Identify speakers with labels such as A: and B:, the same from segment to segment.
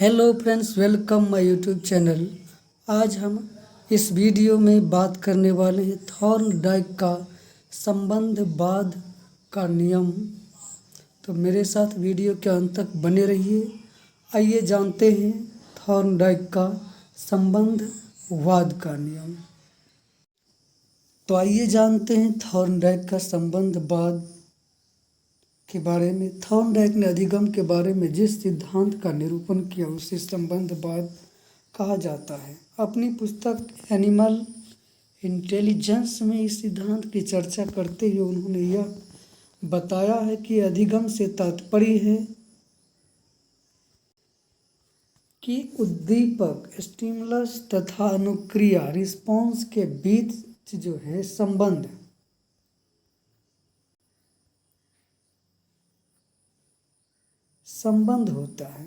A: Hello friends, welcome my YouTube channel. आज हम इस वीडियो में बात करने वाले हैं थॉर्नडाइक का संबंधवाद का नियम। तो मेरे साथ वीडियो के अंत तक बने रहिए। आइए जानते हैं थॉर्नडाइक का संबंधवाद का नियम। तो आइए जानते हैं थॉर्नडाइक का संबंधवाद के बारे में। थॉर्नडाइक ने अधिगम के बारे में जिस सिद्धांत का निरूपण किया उसे संबंधवाद कहा जाता है। अपनी पुस्तक एनिमल इंटेलिजेंस में इस सिद्धांत की चर्चा करते हुए उन्होंने यह बताया है कि अधिगम से तात्पर्य है कि उद्दीपक स्टिमुलस तथा अनुक्रिया रिस्पॉन्स के बीच जो है संबंध होता है।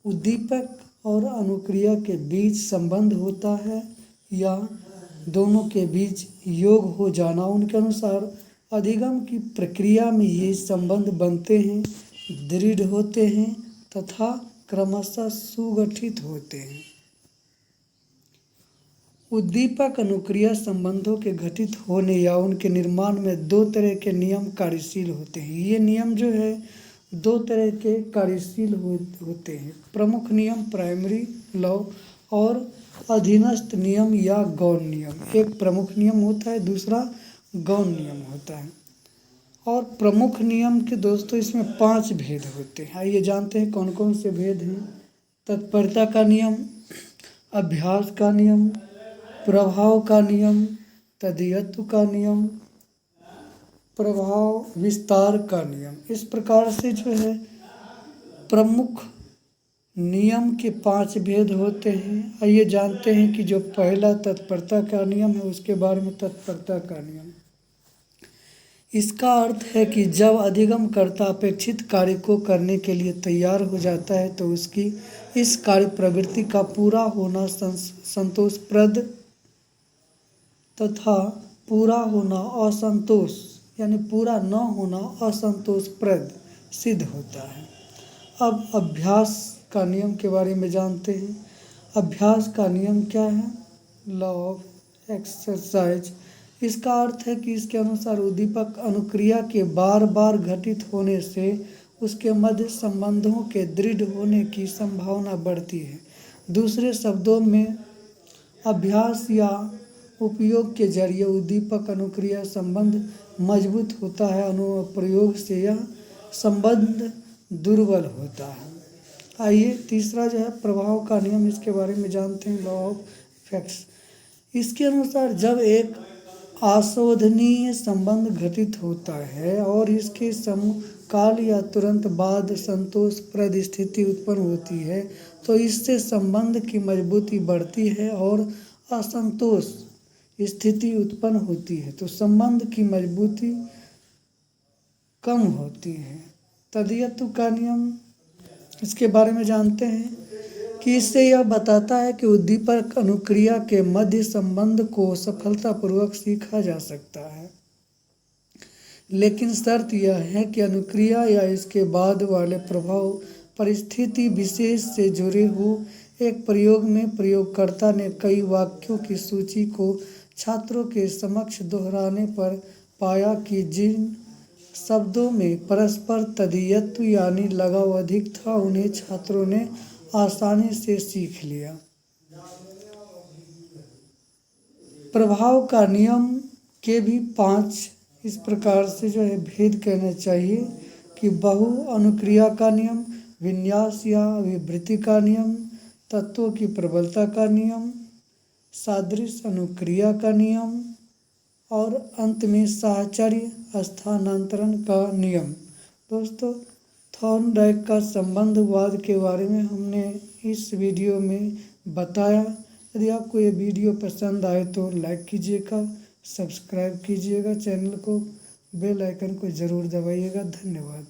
A: उद्दीपक और अनुक्रिया के बीच संबंध होता है या दोनों के बीच योग हो जाना। उनके अनुसार अधिगम की प्रक्रिया में ये संबंध बनते हैं, दृढ़ होते हैं तथा क्रमशः सुगठित होते हैं। उद्दीपक अनुक्रिया संबंधों के घटित होने या उनके निर्माण में दो तरह के नियम कार्यशील होते हैं। ये नियम जो है दो तरह के कार्यशील होते हैं। प्रमुख नियम प्राइमरी लॉ और अधीनस्थ नियम या गौण नियम। एक प्रमुख नियम होता है, दूसरा गौण नियम होता है। और प्रमुख नियम के दोस्तों इसमें 5 भेद होते हैं। आइए जानते हैं कौन कौन से भेद हैं। तत्परता का नियम, अभ्यास का नियम, प्रभाव का नियम, तदीयत्व का नियम, प्रभाव विस्तार का नियम। इस प्रकार से जो है प्रमुख नियम के 5 भेद होते हैं। आइए जानते हैं कि जो पहला तत्परता का नियम है उसके बारे में। तत्परता का नियम, इसका अर्थ है कि जब अधिगमकर्ता अपेक्षित कार्य को करने के लिए तैयार हो जाता है तो उसकी इस कार्य प्रवृत्ति का पूरा होना संतोषप्रद तथा पूरा होना असंतोष यानी पूरा न होना असंतोषप्रद सिद्ध होता है। अब अभ्यास का नियम के बारे में जानते हैं। अभ्यास का नियम क्या है? Law of exercise. इसका अर्थ है कि इसके अनुसार उद्दीपक अनुक्रिया के बार बार घटित होने से उसके मध्य संबंधों के दृढ़ होने की संभावना बढ़ती है। दूसरे शब्दों में अभ्यास या उपयोग के जरिए उद्दीपक अनुक्रिया संबंध मजबूत होता है। अनुप्रयोग से यह संबंध दुर्बल होता है। आइए तीसरा जो है प्रभाव का नियम, इसके बारे में जानते हैं। Law of effects. इसके अनुसार जब एक अशोधनीय संबंध घटित होता है और इसके समकाल या तुरंत बाद संतोषप्रद स्थिति उत्पन्न होती है तो इससे संबंध की मजबूती बढ़ती है और असंतोष स्थिति उत्पन्न होती है तो संबंध की मजबूती कम होती है। तदीयत्व का नियम, इसके बारे में जानते हैं कि इससे यह बताता है कि उद्दीपक अनुक्रिया के मध्य संबंध को सफलतापूर्वक सीखा जा सकता है, लेकिन शर्त यह है कि अनुक्रिया या इसके बाद वाले प्रभाव परिस्थिति विशेष से जुड़े हो। एक प्रयोग में प्रयोगकर्ता ने कई वाक्यों की सूची को छात्रों के समक्ष दोहराने पर पाया कि जिन शब्दों में परस्पर तदीयत्व यानी लगाव अधिक था उन्हें छात्रों ने आसानी से सीख लिया। प्रभाव का नियम के भी 5 इस प्रकार से जो है भेद कहना चाहिए कि बहु अनुक्रिया का नियम, विन्यास या विवृत्ति का नियम, तत्वों की प्रबलता का नियम, सादृश्य अनुक्रिया का नियम और अंत में साहचर्य स्थानांतरण का नियम। दोस्तों, थॉर्नडाइक का संबंधवाद के बारे में हमने इस वीडियो में बताया। यदि आपको ये वीडियो पसंद आए तो लाइक कीजिएगा, सब्सक्राइब कीजिएगा चैनल को, बेल आइकन को ज़रूर दबाइएगा। धन्यवाद।